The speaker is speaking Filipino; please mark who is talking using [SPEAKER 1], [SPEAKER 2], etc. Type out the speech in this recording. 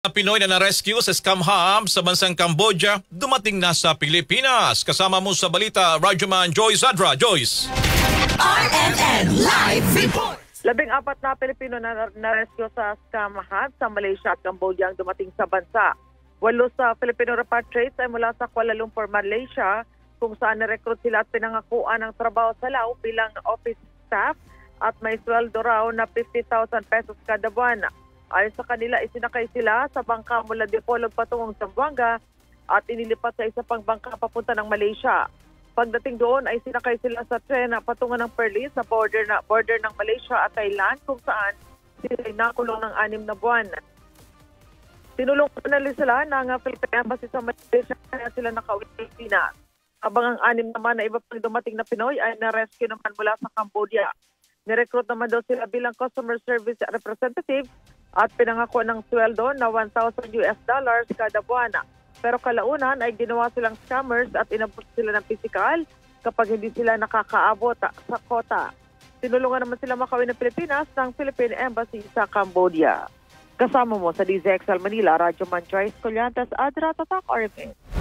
[SPEAKER 1] Pinoy na na-rescue sa scam hub sa bansang Cambodia dumating na sa Pilipinas. Kasama mo sa balita, Radyoman Joyce Zadra. Joyce.
[SPEAKER 2] RMN Live Report.
[SPEAKER 3] 14 na Pilipino na rescue sa scam hub sa Malaysia at Cambodia ang dumating sa bansa. 8 sa Filipino repatriates ay mula sa Kuala Lumpur, Malaysia, kung saan na-recruit sila at pinangakuan ng trabaho sa Lao bilang office staff at may sweldo raw na 50,000 pesos kada buwan. Ayon sa kanila, isinakay sila sa bangka mula Dipolog patungong Zamboanga at inilipat sa isa pang bangka papunta ng Malaysia. Pagdating doon ay sinakay sila sa tren na patungan ng Perlis sa border ng Malaysia at Thailand kung saan sila ay nakulong ng 6 na buwan. Tinulungan na sila ng Philippine Embassy sa Malaysia kaya sila nakauwi sa Pilipinas. Habang ang 6 naman na iba pang dumating na Pinoy ay na-rescue naman mula sa Cambodia. Nirecruit naman daw sila bilang customer service representative at pinangako ng sweldo na $1,000 kada buwan. Pero kalaunan ay ginawa silang scammers at inabot sila ng pisikal kapag hindi sila nakakaabot sa kota. Tinulungan naman sila makauwi ng Pilipinas ng Philippine Embassy sa Cambodia. Kasama mo sa DZXL Manila, Radyoman Joyce Collantes, Adra, Tatak, RMN.